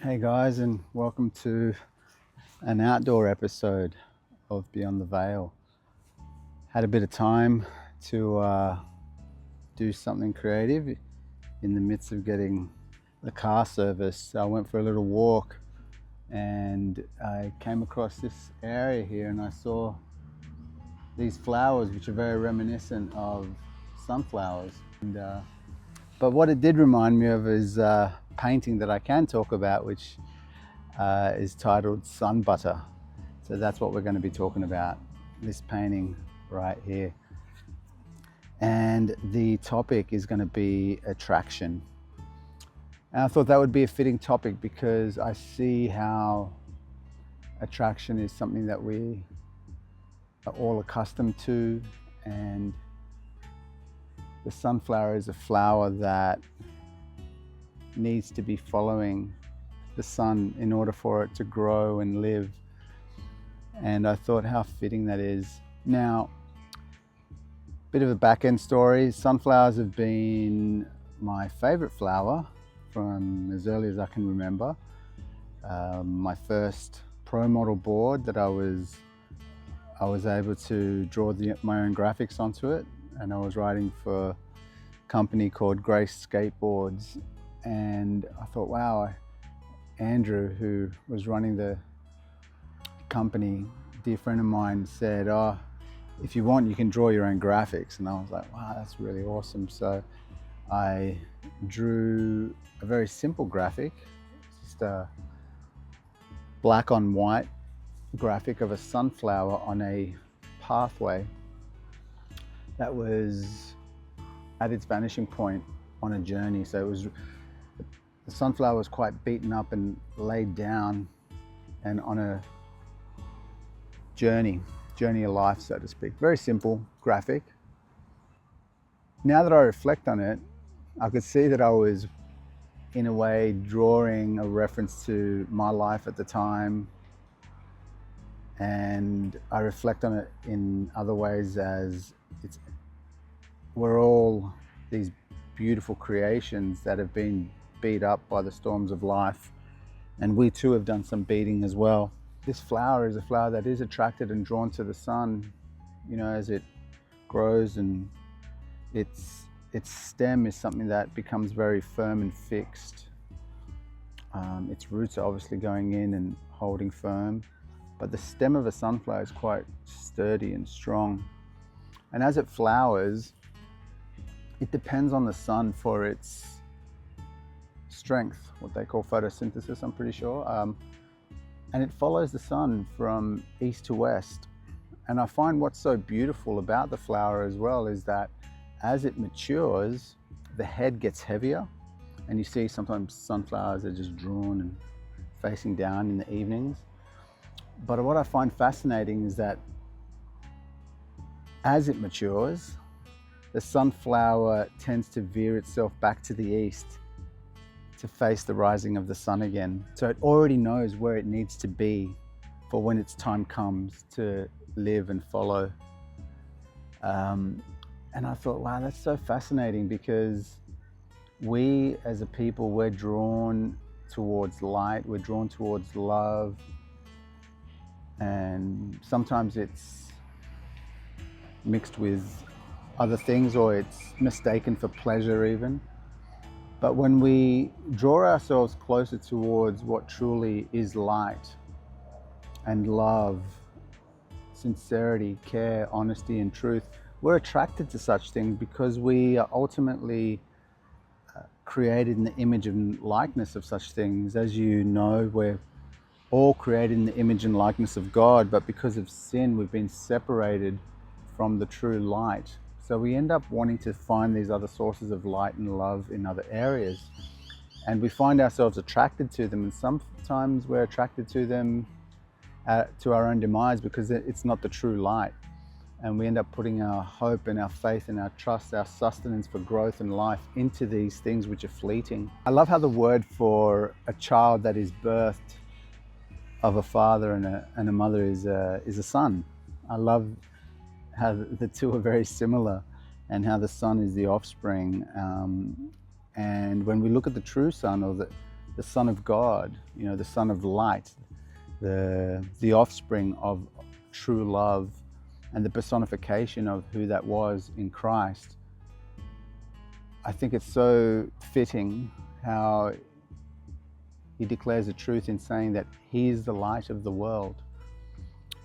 Hey guys, and welcome to an outdoor episode of Beyond the Veil. Had a bit of time to do something creative in the midst of getting the car serviced. I went for a little walk and I came across this area here and I saw these flowers which are very reminiscent of sunflowers. But what it did remind me of is a painting that I can talk about, which is titled Sun Butter. So that's what we're going to be talking about, this painting right here. And the topic is going to be attraction. And I thought that would be a fitting topic because I see how attraction is something that we are all accustomed to, and the sunflower is a flower that needs to be following the sun in order for it to grow and live. And I thought how fitting that is. Now, bit of a back end story. Sunflowers have been my favorite flower from as early as I can remember. My first pro model board that I was able to draw my own graphics onto it, and I was writing for a company called Grace Skateboards. And I thought, wow, Andrew, who was running the company, a dear friend of mine, said, oh, if you want, you can draw your own graphics. And I was like, wow, that's really awesome. So I drew a very simple graphic, just a black on white graphic of a sunflower on a pathway that was at its vanishing point on a journey. So the sunflower was quite beaten up and laid down and on a journey of life, so to speak. Very simple graphic. Now that I reflect on it, I could see that I was in a way drawing a reference to my life at the time, and I reflect on it in other ways as we're all these beautiful creations that have been beat up by the storms of life, and we too have done some beating as well. This flower is a flower that is attracted and drawn to the sun, you know, as it grows, and its stem is something that becomes very firm and fixed. Its roots are obviously going in and holding firm, but the stem of a sunflower is quite sturdy and strong. And as it flowers, it depends on the sun for its strength, what they call photosynthesis, I'm pretty sure. And it follows the sun from east to west. And I find what's so beautiful about the flower as well is that as it matures, the head gets heavier. And you see sometimes sunflowers are just drawn and facing down in the evenings. But what I find fascinating is that as it matures, the sunflower tends to veer itself back to the east to face the rising of the sun again. So it already knows where it needs to be for when its time comes to live and follow. And I thought, wow, that's so fascinating, because we as a people, we're drawn towards light, we're drawn towards love, and sometimes it's mixed with other things, or it's mistaken for pleasure even. But when we draw ourselves closer towards what truly is light and love, sincerity, care, honesty, and truth, we're attracted to such things because we are ultimately created in the image and likeness of such things. As you know, we're all created in the image and likeness of God, but because of sin, we've been separated from the true light. So we end up wanting to find these other sources of light and love in other areas. And we find ourselves attracted to them, and sometimes we're attracted to them to our own demise because it's not the true light. And we end up putting our hope and our faith and our trust, our sustenance for growth and life into these things which are fleeting. I love how the word for a child that is birthed of a father and a mother is a son. I love how the two are very similar, and how the sun is the offspring. And when we look at the true sun, or the Son of God, you know, the Son of Light, the offspring of true love, and the personification of who that was in Christ. I think it's so fitting how he declares the truth in saying that he is the light of the world.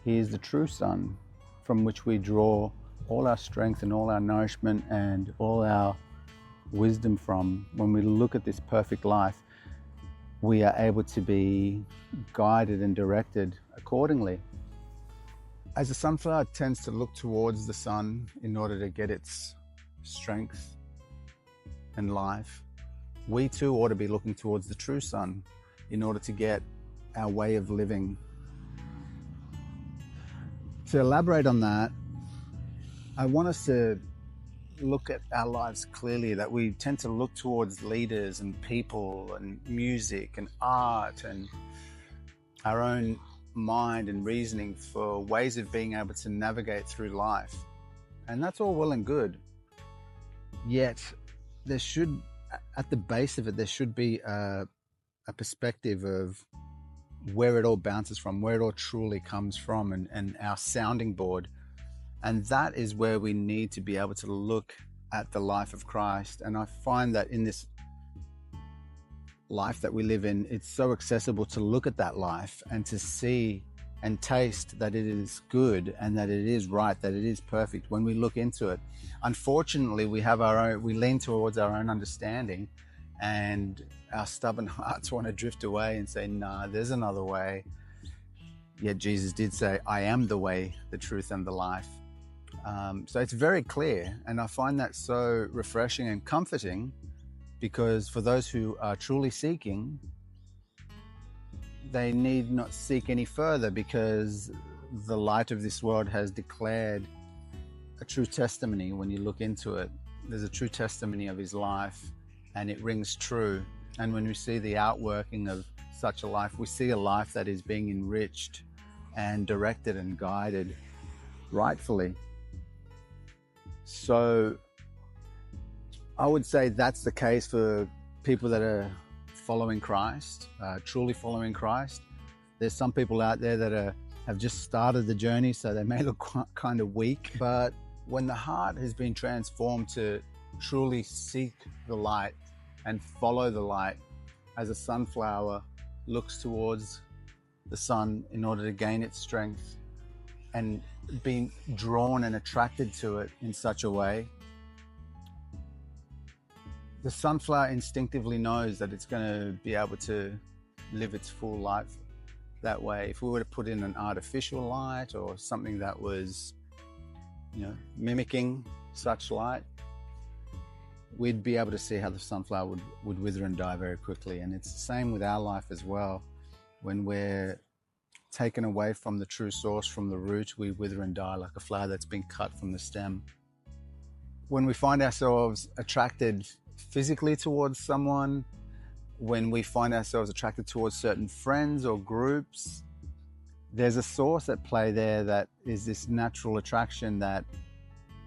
He is the true sun from which we draw all our strength and all our nourishment and all our wisdom from. When we look at this perfect life, we are able to be guided and directed accordingly. As a sunflower tends to look towards the sun in order to get its strength and life, we too ought to be looking towards the true sun in order to get our way of living. To elaborate on that, I want us to look at our lives clearly, that we tend to look towards leaders and people and music and art and our own mind and reasoning for ways of being able to navigate through life. And that's all well and good. Yet there should, at the base of it, there should be a perspective of where it all bounces from, where it all truly comes from, and our sounding board. And that is where we need to be able to look at the life of Christ. And I find that in this life that we live in, it's so accessible to look at that life and to see and taste that it is good and that it is right, that it is perfect when we look into it. Unfortunately, we lean towards our own understanding, and our stubborn hearts want to drift away and say, nah, there's another way. Yet Jesus did say, I am the way, the truth, and the life. So it's very clear, and I find that so refreshing and comforting, because for those who are truly seeking, they need not seek any further, because the light of this world has declared a true testimony. When you look into it, there's a true testimony of his life, and it rings true. And when we see the outworking of such a life, we see a life that is being enriched and directed and guided rightfully. So I would say that's the case for people that are following Christ, truly following Christ. There's some people out there that have just started the journey, so they may look kind of weak. But when the heart has been transformed to truly seek the light and follow the light, as a sunflower looks towards the sun in order to gain its strength, and being drawn and attracted to it in such a way, the sunflower instinctively knows that it's going to be able to live its full life that way. If we were to put in an artificial light or something that was, mimicking such light, we'd be able to see how the sunflower would wither and die very quickly. And it's the same with our life as well. When we're taken away from the true source, from the root, we wither and die like a flower that's been cut from the stem. When we find ourselves attracted physically towards someone, when we find ourselves attracted towards certain friends or groups, there's a source at play there that is this natural attraction that,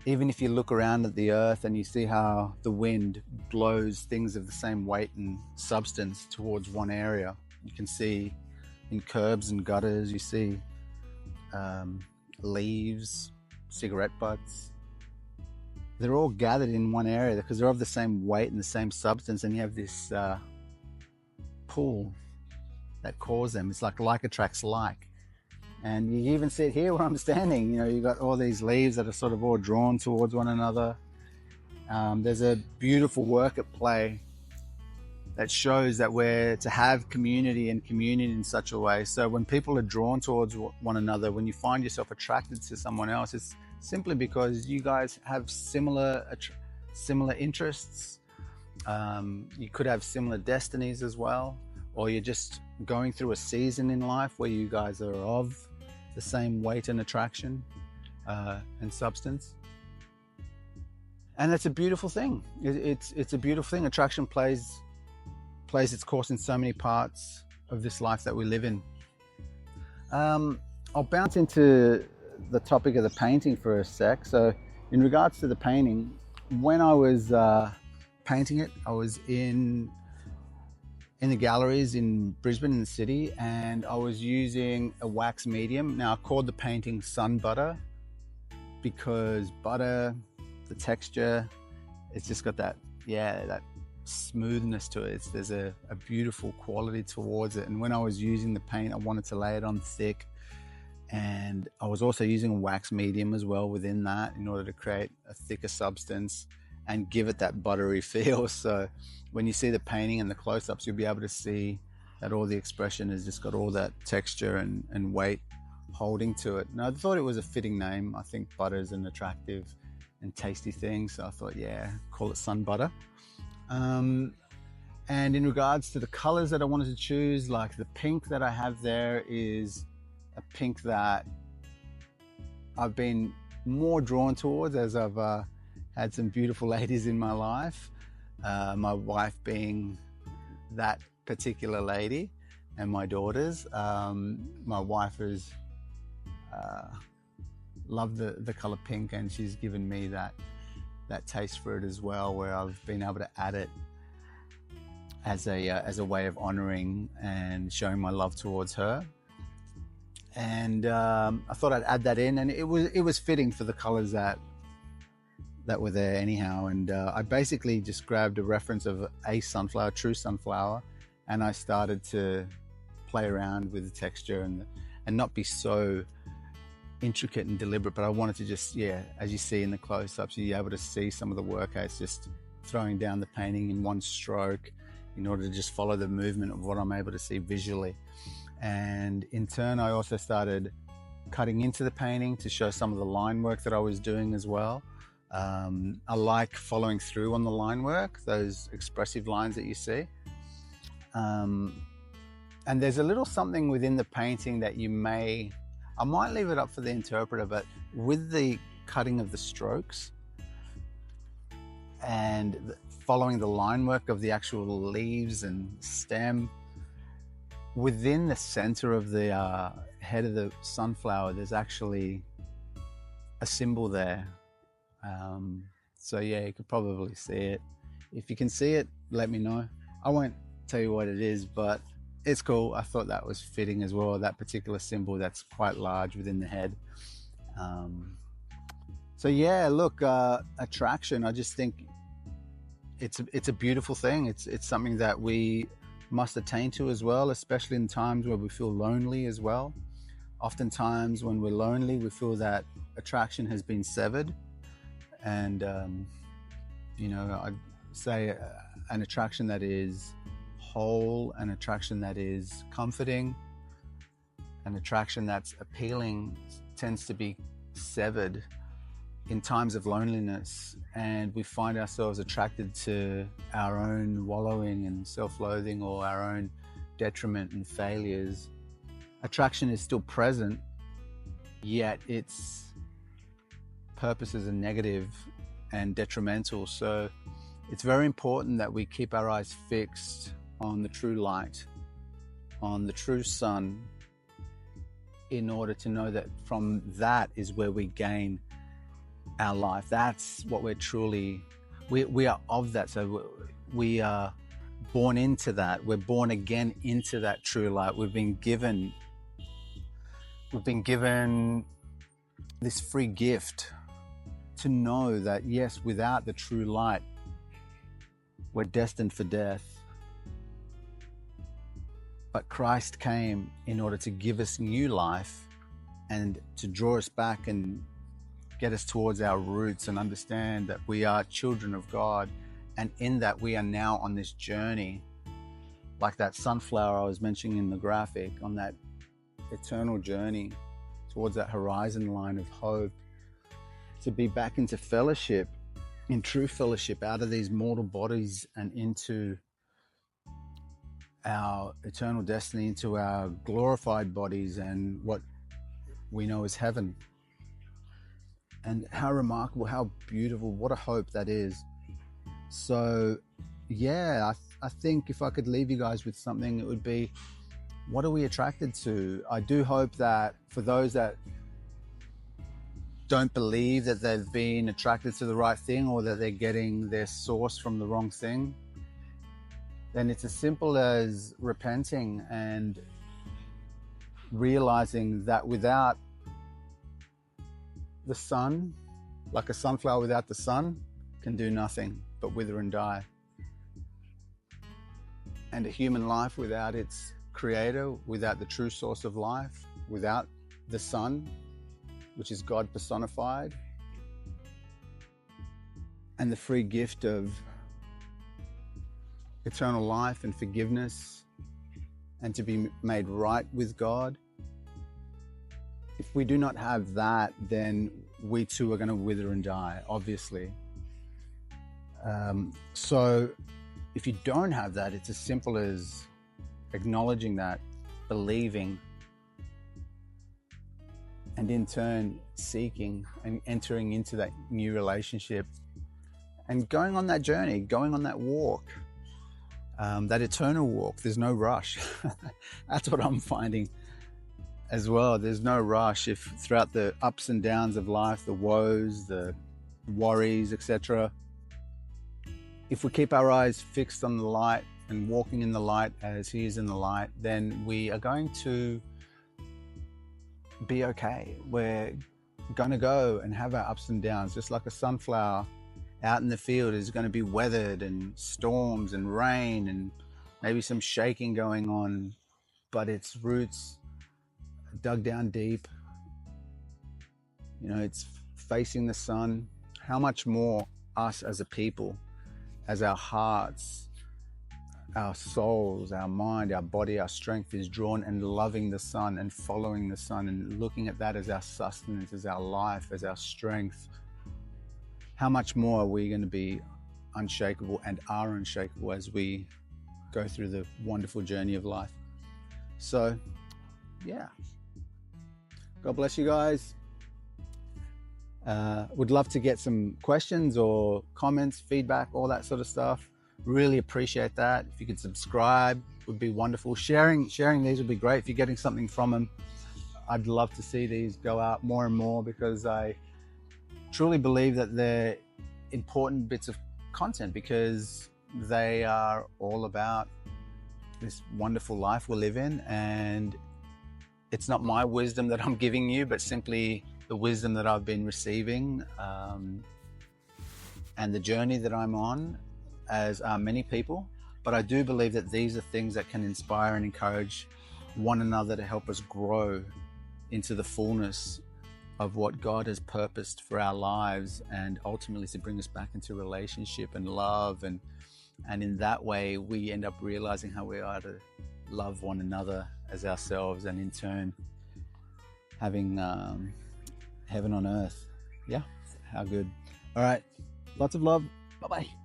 even if you look around at the earth and you see how the wind blows things of the same weight and substance towards one area, you can see in curbs and gutters, you see leaves, cigarette butts. They're all gathered in one area because they're of the same weight and the same substance, and you have this pull that causes them. It's like attracts like. And you even see it here where I'm standing. You've got all these leaves that are sort of all drawn towards one another. There's a beautiful work at play that shows that we're to have community and communion in such a way. So when people are drawn towards one another, when you find yourself attracted to someone else, it's simply because you guys have similar interests. You could have similar destinies as well, or you're just going through a season in life where you guys are of the same weight and attraction and substance. And that's a beautiful thing. It's a beautiful thing. Attraction plays its course in so many parts of this life that we live in. I'll bounce into the topic of the painting for a sec. So in regards to the painting, when I was painting it, I was in in the galleries in Brisbane in the city, and I was using a wax medium. Now I called the painting Sun Butter because butter, the texture, it's just got that, yeah, that smoothness to it. There's a beautiful quality towards it. And when I was using the paint, I wanted to lay it on thick. And I was also using a wax medium as well within that in order to create a thicker substance and give it that buttery feel. So when you see the painting and the close-ups, you'll be able to see that all the expression has just got all that texture and weight holding to it. And I thought it was a fitting name. I think butter is an attractive and tasty thing. So I thought, yeah, call it Sun Butter. And in regards to the colors that I wanted to choose, like the pink that I have there is a pink that I've been more drawn towards as I've had some beautiful ladies in my life, my wife being that particular lady, and my daughters. My wife has loved the color pink, and she's given me that taste for it as well, where I've been able to add it as a way of honoring and showing my love towards her. And I thought I'd add that in, and it was fitting for the colors that were there anyhow. And I basically just grabbed a reference of a sunflower, true sunflower, and I started to play around with the texture and not be so intricate and deliberate, but I wanted to just, yeah, as you see in the close-ups, you're able to see some of the work. It's just throwing down the painting in one stroke in order to just follow the movement of what I'm able to see visually. And in turn, I also started cutting into the painting to show some of the line work that I was doing as well. I like following through on the line work, those expressive lines that you see. And there's a little something within the painting that I might leave it up for the interpreter, but with the cutting of the strokes and following the line work of the actual leaves and stem, within the center of the head of the sunflower, there's actually a symbol there. So yeah, you could probably see it. If you can see it, let me know. I won't tell you what it is, but it's cool. I thought that was fitting as well, that particular symbol that's quite large within the head. So yeah, look, attraction, I just think it's a beautiful thing. It's something that we must attain to as well, especially in times where we feel lonely as well. Oftentimes when we're lonely, we feel that attraction has been severed. And, you know, I'd say an attraction that is whole, an attraction that is comforting, an attraction that's appealing tends to be severed in times of loneliness, and we find ourselves attracted to our own wallowing and self-loathing or our own detriment and failures. Attraction is still present, yet its purposes are negative and detrimental. So it's very important that we keep our eyes fixed on the true light, on the true sun, in order to know that from that is where we gain our life. That's what we're truly, we are of that. So we are born into that. We're born again into that true light. We've been given this free gift to know that yes, without the true light, we're destined for death. But Christ came in order to give us new life and to draw us back and get us towards our roots and understand that we are children of God. And in that we are now on this journey, like that sunflower I was mentioning in the graphic, on that eternal journey towards that horizon line of hope, to be back into fellowship, in true fellowship, out of these mortal bodies and into our eternal destiny, into our glorified bodies and what we know as heaven. And how remarkable, how beautiful, what a hope that is. So yeah, I think if I could leave you guys with something, it would be, what are we attracted to? I do hope that for those that don't believe that they've been attracted to the right thing, or that they're getting their source from the wrong thing, then it's as simple as repenting and realizing that without the sun, like a sunflower without the sun, can do nothing but wither and die. And a human life without its creator, without the true source of life, without the sun, which is God personified, and the free gift of eternal life and forgiveness, and to be made right with God. If we do not have that, then we too are going to wither and die, obviously. So if you don't have that, it's as simple as acknowledging that, believing, and in turn seeking and entering into that new relationship and going on that journey, going on that walk, that eternal walk. There's no rush. That's what I'm finding as well. There's no rush. If throughout the ups and downs of life, the woes, the worries, etc., if we keep our eyes fixed on the light and walking in the light as He is in the light, then we are going to be okay. We're going to go and have our ups and downs, just like a sunflower out in the field is going to be weathered and storms and rain and maybe some shaking going on, but its roots dug down deep. You know, it's facing the sun. How much more us as a people, as our hearts, our souls, our mind, our body, our strength is drawn and loving the sun and following the sun and looking at that as our sustenance, as our life, as our strength. How much more are we going to be unshakable and are unshakable as we go through the wonderful journey of life? So, yeah. God bless you guys. Would love to get some questions or comments, feedback, all that sort of stuff. Really appreciate that. If you could subscribe, would be wonderful. Sharing these would be great. If you're getting something from them, I'd love to see these go out more and more, because I truly believe that they're important bits of content, because they are all about this wonderful life we live in. And it's not my wisdom that I'm giving you, but simply the wisdom that I've been receiving, and the journey that I'm on, as are many people. But I do believe that these are things that can inspire and encourage one another to help us grow into the fullness of what God has purposed for our lives, and ultimately to bring us back into relationship and love, and in that way we end up realizing how we are to love one another as ourselves, and in turn having heaven on earth. Yeah, how good. All right, lots of love. Bye-bye.